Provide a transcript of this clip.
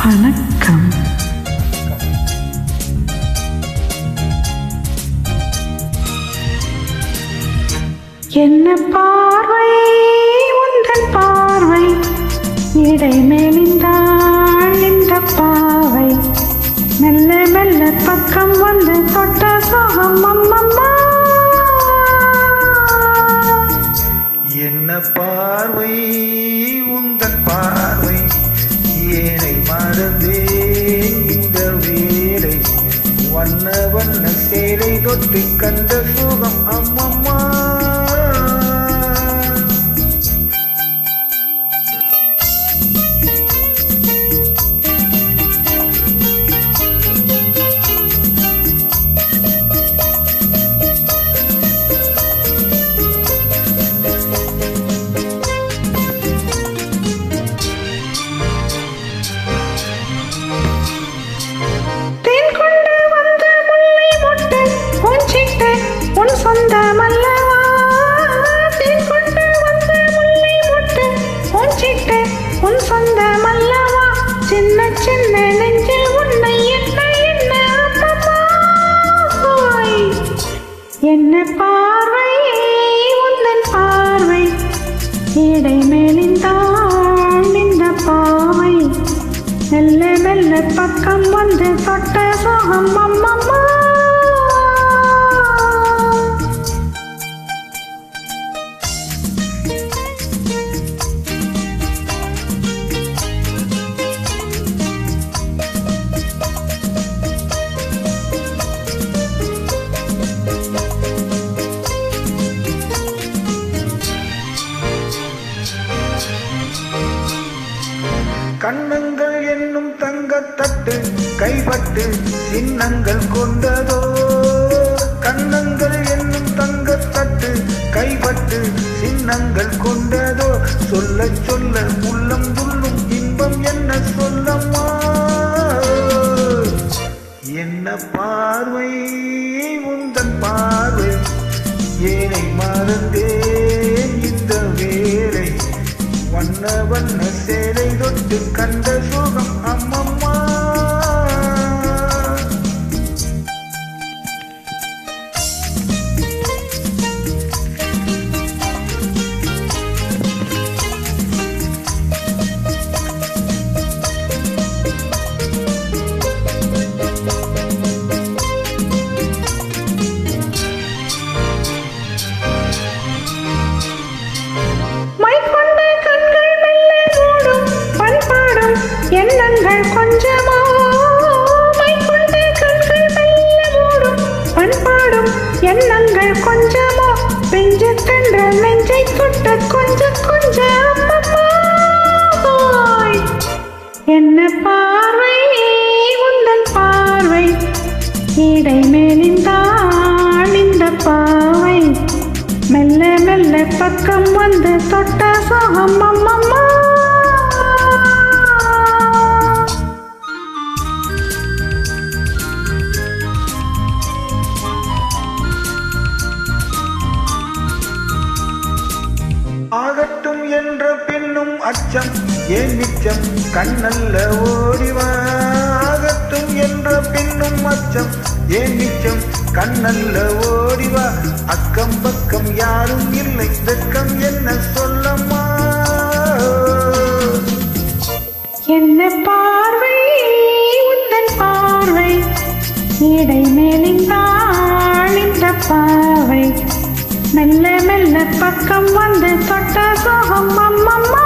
வணக்கம். என்ன பார்வை உந்தன் பார்வை, இடை மேலிந்தாள் இந்த பாவை, மெல்ல மெல்ல பக்கம் வந்து தொட்ட சோகம் அம்மம்மா. என்ன பார்வை உந்தன் பார்வை, ஏனை மறந்தேன் இந்த வேலை, வண்ண வண்ண சேலை தொட்டு கண்ட சுகம் அம்மம்மா. சின்ன சின்ன நெஞ்சில் உன்னை என்ன என்ன என்ன பார்வை உந்தன் பார்வை, இடை மேலிந்தாள் இந்த பாவை, மெல்ல மெல்ல பக்கம் வந்து தொட்ட சோகம் அம்மம்மா. கண்ணங்கள் என்னும் தங்கத்தட்டு கைப்பட்டு சின்னங்கள் கொண்டதோ, கண்ணங்கள் என்னும் தங்கத்தட்டு கைப்பட்டு சின்னங்கள் கொண்டதோ, சொல்ல சொல்ல உள்ளம் துள்ளும் இன்பம் என்ன சொல்லம்மா. என்ன பார்வை உந்தன் பார்வை, ஏனை மறந்தேன் இந்த வேலை, வண்ண வண்ண சேலை தொட்டு கண்ட சுகம் அம்மம்மா. எண்ணங்கள் கொஞ்சமோ மைக்கொண்ட கண்கள் மெல்ல மூடும், பண்பாடும் எண்ணங்கள் கொஞ்சமோ, பெஞ்ச கண்ட நெஞ்சை தொட்ட கொஞ்ச கொஞ்ச அம்மம்மா. என்ன பார்வை உந்தன் பார்வை, இடை மேலிந்தாள் இந்த பாவை, மெல்ல மெல்ல பக்கம் வந்து தொட்ட சோகம் அம்மம்மா. ஆகட்டும் என்ற பின்னும் அச்சம் ஏன் மிச்சம் கண்ணல்ல ஓடிவா, ஆகட்டும் என்ற பின்னும் அச்சம் ஏன் மிச்சம் கண்ணல்ல ஓடிவா, அக்கம் பக்கம் யாரும் இல்லை வெட்கம் என்ன சொல்லம்மா. என்ன பார்வை உந்தன் பார்வை, இடை மேலிந்தாள் இந்த பாவை, மெல்ல மெல்ல பக்கம் வந்து தொட்ட சோகம் அம்மம்மா.